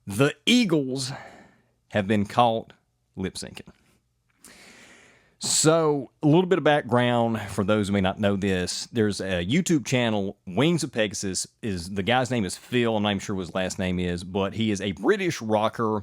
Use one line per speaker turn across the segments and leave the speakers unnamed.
The Eagles have been caught lip syncing. So, a little bit of background for those who may not know this. There's a YouTube channel, Wings of Pegasus. The guy's name is Phil. I'm not even sure what his last name is, but he is a British rocker.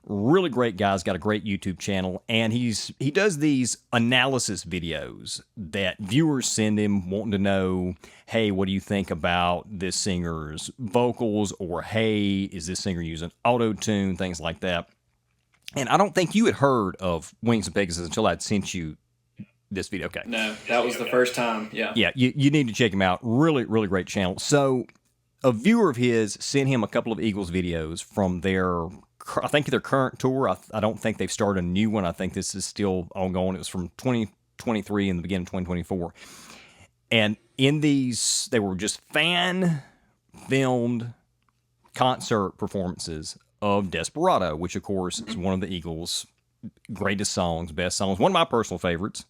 Really great guy. He's got a great YouTube channel, and he does these analysis videos that viewers send him wanting to know, hey, what do you think about this singer's vocals? Or, hey, is this singer using auto-tune? Things like that. And I don't think you had heard of Wings of Pegasus until I'd sent you this video. Okay.
No, that was the first time. Yeah.
Yeah, you need to check him out. Really, really great channel. So a viewer of his sent him a couple of Eagles videos from I think their current tour. I don't think they've started a new one. I think this is still ongoing. It was from 2023 and the beginning of 2024. And in these, they were just fan-filmed concert performances of Desperado, which of course is one of the Eagles' greatest songs, best songs, one of my personal favorites.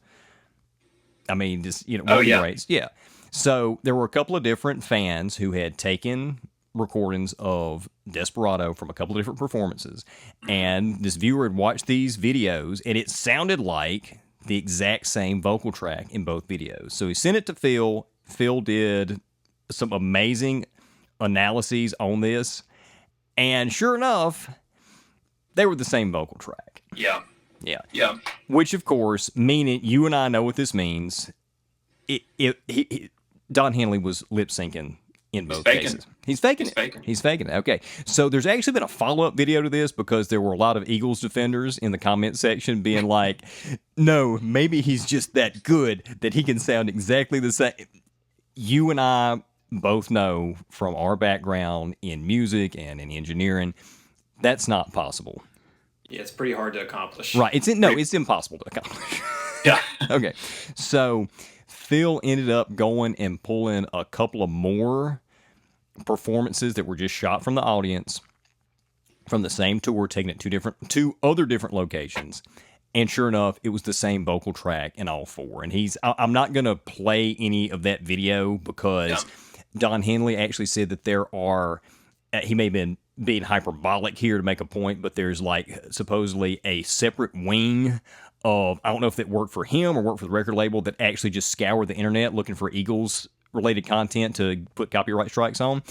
I mean, just greats. Yeah. So there were a couple of different fans who had taken recordings of Desperado from a couple of different performances, and this viewer had watched these videos, and it sounded like the exact same vocal track in both videos. So he sent it to Phil. Phil did some amazing analyses on this. And sure enough, they were the same vocal track.
Yeah.
Yeah.
Yeah.
Which, of course, meaning you and I know what this means. Don Henley was lip syncing in both cases. He's faking it. He's faking it. Okay. So there's actually been a follow-up video to this because there were a lot of Eagles defenders in the comment section being like, no, maybe he's just that good that he can sound exactly the same. You and I both know from our background in music and in engineering, that's not possible.
Yeah, it's pretty hard to accomplish.
Right. It's impossible to accomplish.
Yeah.
Okay. So Phil ended up going and pulling a couple of more performances that were just shot from the audience from the same tour, taken at two other different locations. And sure enough, it was the same vocal track in all four. And I'm not going to play any of that video because Don Henley actually said that there are, he may have been being hyperbolic here to make a point, but there's like supposedly a separate wing of, I don't know if that worked for him or worked for the record label, that actually just scoured the internet looking for Eagles related content to put copyright strikes on.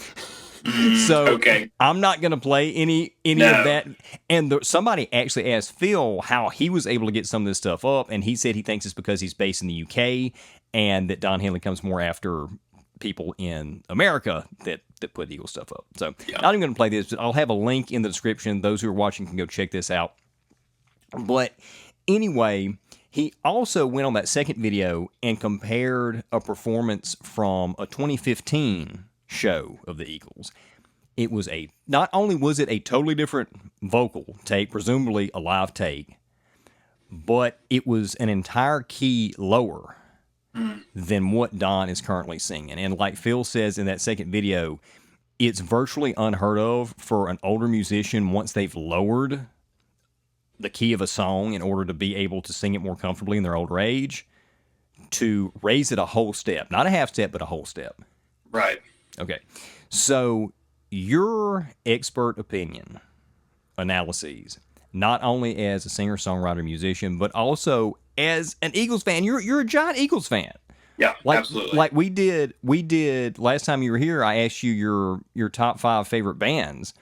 So I'm not going to play any of that. And somebody actually asked Phil how he was able to get some of this stuff up, and he said he thinks it's because he's based in the UK and that Don Henley comes more after people in America that put Eagle stuff up. So not even going to play this, but I'll have a link in the description. Those who are watching can go check this out. But anyway, he also went on that second video and compared a performance from a 2015 show of the Eagles. It was not only was it a totally different vocal take, presumably a live take, but it was an entire key lower than what Don is currently singing. And like Phil says in that second video, it's virtually unheard of for an older musician, once they've lowered the key of a song in order to be able to sing it more comfortably in their older age, to raise it a whole step. Not a half step, but a whole step.
Right.
Okay. So your expert opinion, analyses, not only as a singer, songwriter, musician, but also as an Eagles fan. You're a giant Eagles fan.
Yeah, absolutely.
Like we did last time you were here. I asked you your top 5 favorite bands,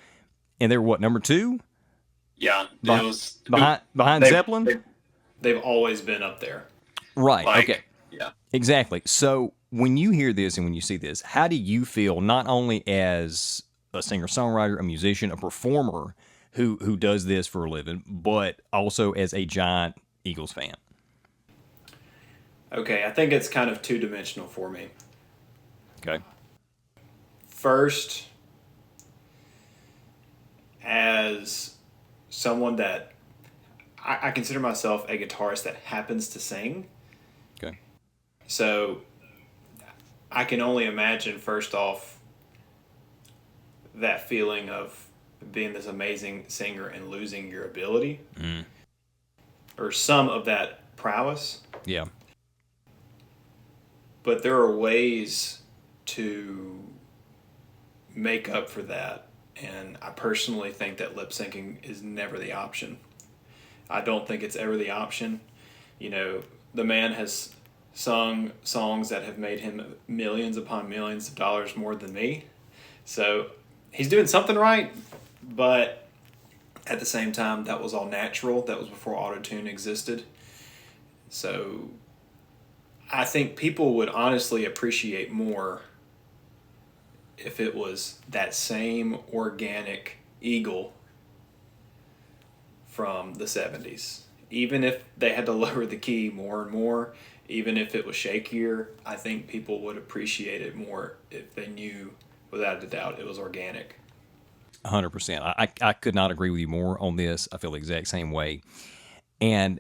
and they were what, number 2?
Yeah,
behind Zeppelin.
They've always been up there.
Right. Okay.
Yeah.
Exactly. So when you hear this and when you see this, how do you feel? Not only as a singer, songwriter, a musician, a performer who does this for a living, but also as a giant Eagles fan.
Okay, I think it's kind of two-dimensional for me.
Okay.
First, as someone that I consider myself a guitarist that happens to sing.
Okay.
So I can only imagine, first off, that feeling of being this amazing singer and losing your ability. Or some of that prowess.
Yeah.
But there are ways to make up for that And I personally think that lip syncing is never the option. I don't think it's ever the option. You know, the man has sung songs that have made him millions upon millions of dollars more than me. So he's doing something right, but at the same time, that was all natural. That was before autotune existed. So I think people would honestly appreciate more if it was that same organic Eagle from the 70s. Even if they had to lower the key more and more, even if it was shakier, I think people would appreciate it more if they knew without a doubt it was organic.
100%. I could not agree with you more on this. I feel the exact same way. And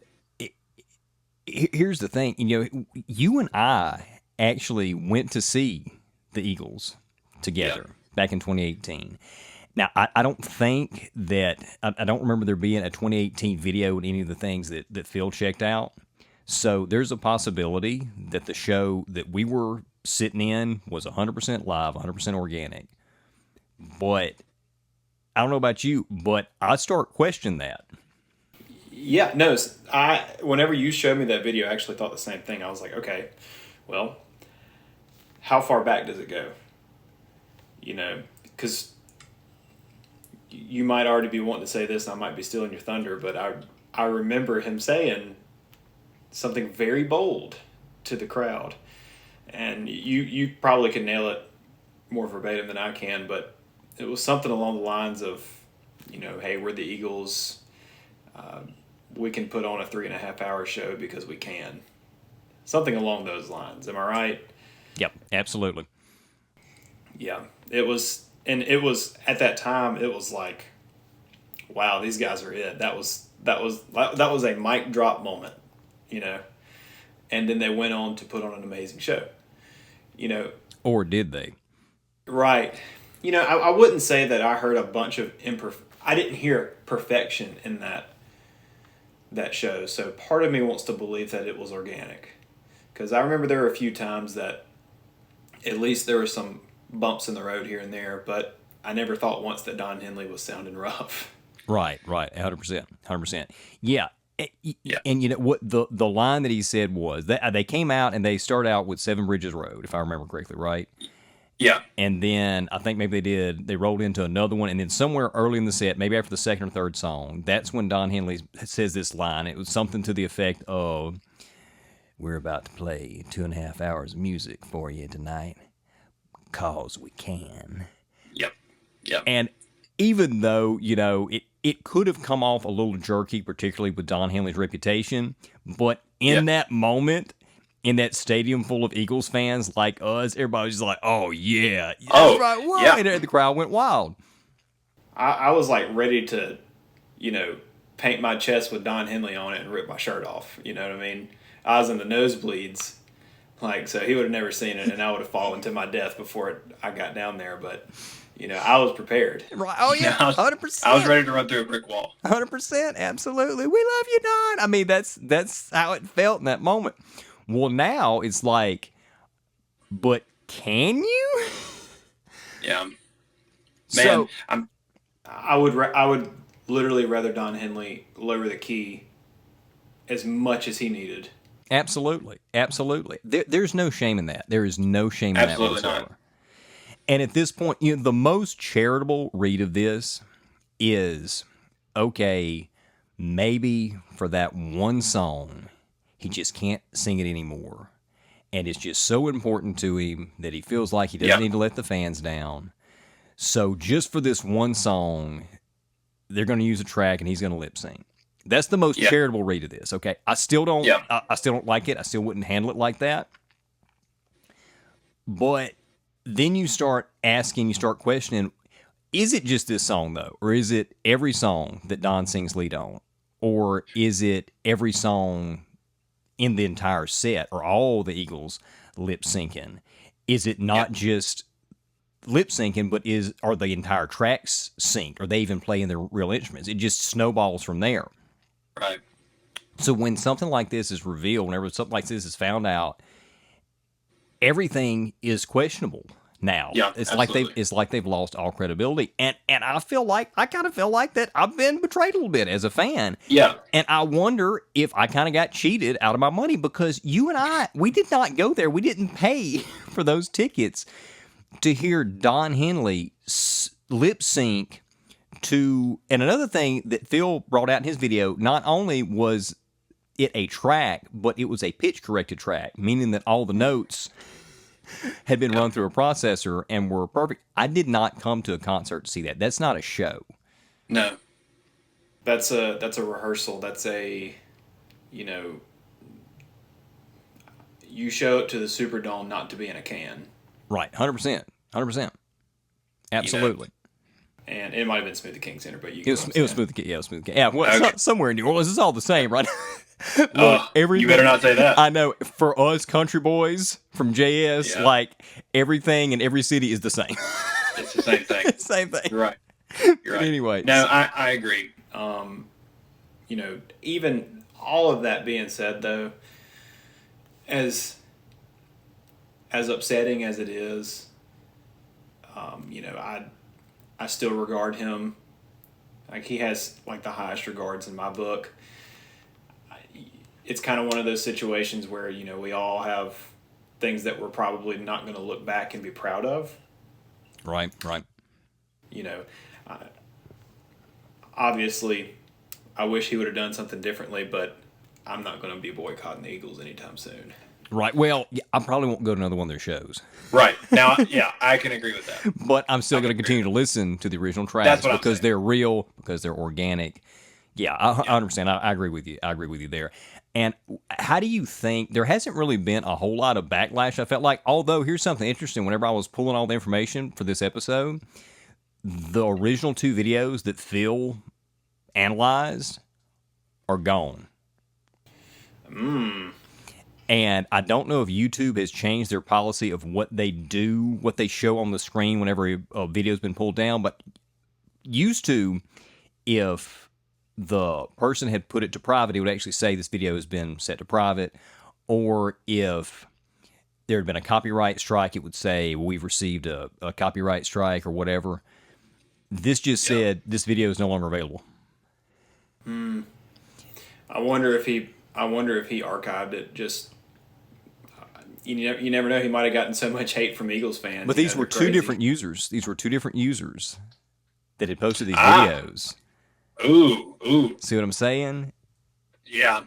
here's the thing, you and I actually went to see the Eagles together back in 2018. Now, I don't think that, I don't remember there being a 2018 video in any of the things that Phil checked out. So there's a possibility that the show that we were sitting in was 100% live, 100% organic. But I don't know about you, but I start questioning that.
Yeah, no, whenever you showed me that video, I actually thought the same thing. I was like, okay, well, how far back does it go? Because you might already be wanting to say this, and I might be stealing your thunder, but I remember him saying something very bold to the crowd, and you probably can nail it more verbatim than I can, but it was something along the lines of, hey, we're the Eagles. We can put on a 3.5-hour show because we can. Something along those lines. Am I right?
Yep, absolutely.
Yeah, it was, at that time, it was like, wow, these guys are it. That was a mic drop moment, and then they went on to put on an amazing show,
Or did they?
Right. I wouldn't say that I heard a bunch of I didn't hear perfection in that show. So part of me wants to believe that it was organic, because I remember there were a few times that at least there were some bumps in the road here and there, but I never thought once that Don Henley was sounding rough.
Right, 100%. Yeah. And what the line that he said was that they came out and they start out with Seven Bridges Road, if I remember correctly, right?
Yeah.
And then I think maybe they rolled into another one, and then somewhere early in the set, maybe after the second or third song, that's when Don Henley says this line. It was something to the effect of, "We're about to play 2.5 hours of music for you tonight, 'cause we can."
Yep.
And even though, it could have come off a little jerky, particularly with Don Henley's reputation, but in that moment, in that stadium full of Eagles fans like us, everybody was just like, "Oh, yeah. That's right. Whoa."
Yeah.
And the crowd went wild.
I was like ready to, paint my chest with Don Henley on it and rip my shirt off. You know what I mean? I was in the nosebleeds. So he would have never seen it, and I would have fallen to my death before I got down there. But, I was prepared.
Right. Oh, yeah. 100%.
I was ready to run through a brick wall.
100%. Absolutely. We love you, Don. I mean, that's how it felt in that moment. Well, now it's like, but can you?
Yeah. Man,
So,
I would literally rather Don Henley lower the key as much as he needed.
Absolutely. There's no shame in that. There is no shame in that whatsoever. Not. And at this point, the most charitable read of this is, okay, maybe for that one song, he just can't sing it anymore. And it's just so important to him that he feels like he doesn't need to let the fans down. So just for this one song, they're going to use a track and he's going to lip sync. That's the most charitable read of this. Okay, I still don't like it. I still wouldn't handle it like that. But then you start questioning, is it just this song though? Or is it every song that Don sings lead on? Or is it every song in the entire set, or all the Eagles lip syncing? Is it not just lip syncing, but are the entire tracks synced? Are they even playing their real instruments? It just snowballs from there.
Right.
So when something like this is revealed, whenever something like this is found out, everything is questionable. now.
Yeah,
It's like they've lost all credibility. And I kind of feel like that I've been betrayed a little bit as a fan.
Yeah.
And I wonder if I kind of got cheated out of my money, because you and I, we did not go there. We didn't pay for those tickets to hear Don Henley lip sync to. And another thing that Phil brought out in his video, not only was it a track, but it was a pitch corrected track, meaning that all the notes had been run through a processor and were perfect. I did not come to a concert to see that. That's not a show.
No.
That's a rehearsal. That's a, you know, you show up to the Superdome not to be in a can.
Right, 100%, 100%, absolutely.
And it might have been Smooth the King Center, but
it was Smooth the King. Yeah, it was Smooth the King. Yeah, well,
Okay.
somewhere in New Orleans, it's all the same, right? Look,
You better not say that.
I know. For us country boys from JS, like, everything in every city is the same.
It's the same thing.
Same thing.
You're right. You're right.
Anyway,
No, I agree.
You know, even all of that being said, though, as upsetting as it is, you know, I still regard him, like, he has like the highest regards in my book. It's kind of one of those situations where, you know, we all have things that we're probably not going to look back and be proud of.
Right.
You know, obviously, I wish he would have done something differently, but I'm not going to be boycotting the Eagles anytime soon.
Right. Well, I probably won't go to another one of their shows.
Right. Now, yeah, I can agree with that.
But I'm still going to continue to listen to the original tracks because they're real, because they're organic. Yeah, I understand. I agree with you. I agree with you there. And how do you think, there hasn't really been a whole lot of backlash, I felt like, although here's something interesting. Whenever I was pulling all the information for this episode, the original 2 videos that Phil analyzed are gone. And I don't know if YouTube has changed their policy of what they do, what they show on the screen whenever a video's been pulled down, but used to, if the person had put it to private, it would actually say this video has been set to private. Or if there had been a copyright strike, it would say, well, we've received a copyright strike or whatever. This just said this video is no longer available.
I wonder if he archived it. Just you never know. He might have gotten so much hate from Eagles fans.
But these were 2 different users. These were 2 different users that had posted these videos.
Ooh.
See what I'm saying?
Yeah.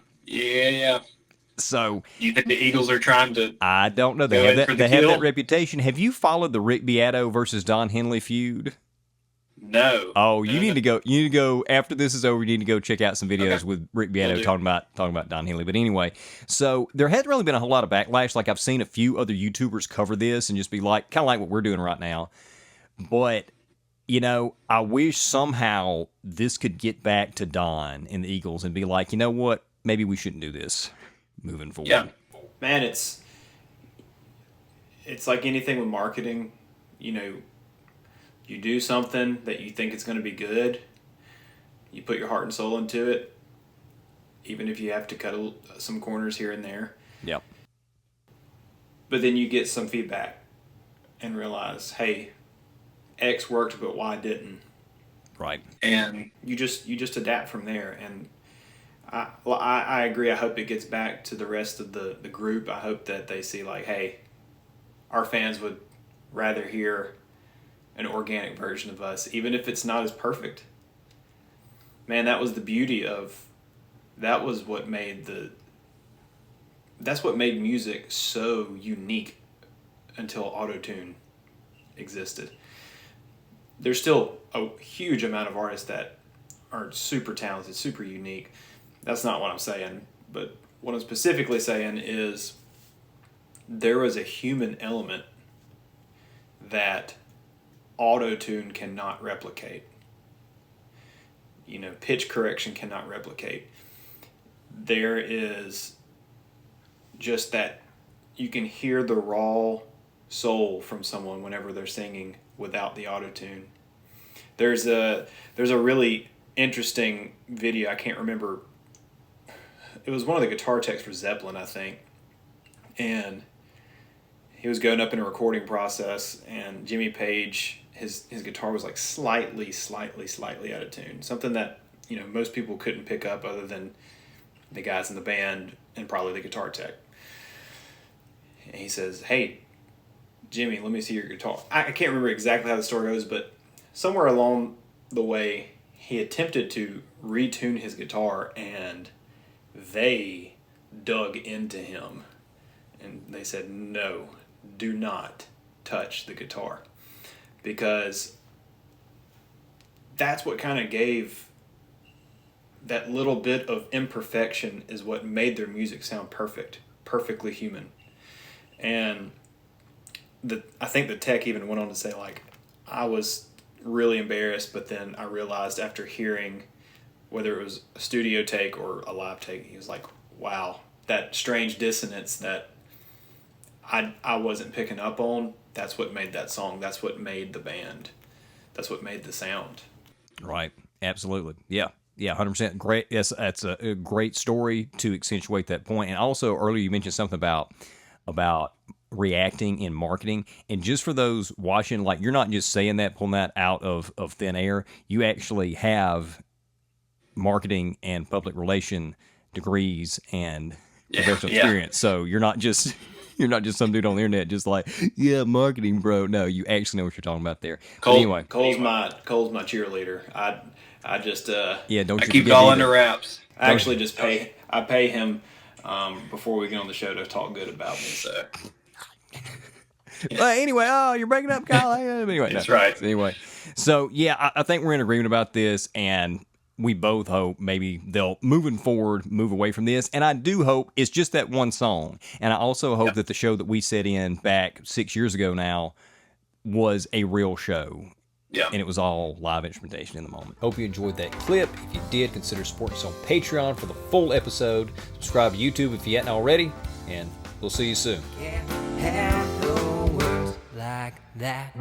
So
you think the Eagles are trying to?
I don't know. They have that reputation. Have you followed the Rick Beato versus Don Henley feud?
No.
Oh, you need to go. You need to go after this is over. You need to go check out some videos with Rick Beato talking about Don Henley. But anyway, so there hasn't really been a whole lot of backlash. Like, I've seen a few other YouTubers cover this and just be like, kind of like what we're doing right now. But you know, I wish somehow this could get back to Don and the Eagles and be like, you know what? Maybe we shouldn't do this moving forward.
Yeah, man, it's like anything with marketing. You know, you do something that you think it's going to be good. You put your heart and soul into it, even if you have to cut some corners here and there.
Yep.
But then you get some feedback and realize, hey, X worked, but Y didn't.
Right.
And you just adapt from there. And I agree. I hope it gets back to the rest of the group. I hope that they see, like, hey, our fans would rather hear an organic version of us, even if it's not as perfect. Man, that was the beauty of, that's what made music so unique until auto-tune existed. There's still a huge amount of artists that are super talented, super unique. That's not what I'm saying. But what I'm specifically saying is there was a human element that auto-tune cannot replicate. You know, pitch correction cannot replicate. There is just that you can hear the raw soul from someone whenever they're singing without the auto-tune. There's a really interesting video. I can't remember. It was one of the guitar techs for Zeppelin, I think. And he was going up in a recording process, and Jimmy Page, his guitar was like slightly out of tune. Something that, most people couldn't pick up other than the guys in the band and probably the guitar tech. And he says, "Hey, Jimmy, let me see your guitar." I can't remember exactly how the story goes, but somewhere along the way, he attempted to retune his guitar, and they dug into him. And they said, "No, do not touch the guitar." Because that's what kind of gave that little bit of imperfection is what made their music sound perfectly human. And I think the tech even went on to say, like, I was really embarrassed, but then I realized after hearing whether it was a studio take or a live take, he was like, wow, that strange dissonance that I wasn't picking up on, that's what made that song. That's what made the band. That's what made the sound.
Right. Absolutely. Yeah. Yeah, 100%. Great. Yes, that's a great story to accentuate that point. And also, earlier you mentioned something about reacting in marketing. And just for those watching, like, you're not just saying that, pulling that out of thin air. You actually have marketing and public relation degrees and professional experience. So you're not just some dude on the internet just like, yeah, marketing, bro. No, you actually know what you're talking about there. Anyway,
Cole's my cheerleader. I just
don't
I
you
keep it all under wraps.
I actually just pay him before we get on the show to talk good about me. So
anyway, you're breaking up, Kyle. Anyway,
that's right.
So anyway, so yeah, I think we're in agreement about this, and we both hope maybe they'll, moving forward, move away from this. And I do hope it's just that one song. And I also hope that the show that we set in back 6 years ago now was a real show.
Yeah.
And it was all live instrumentation in the moment. Hope you enjoyed that clip. If you did, consider supporting us on Patreon for the full episode. Subscribe to YouTube if you hadn't already. And we'll see you soon.
Can't have no words like that.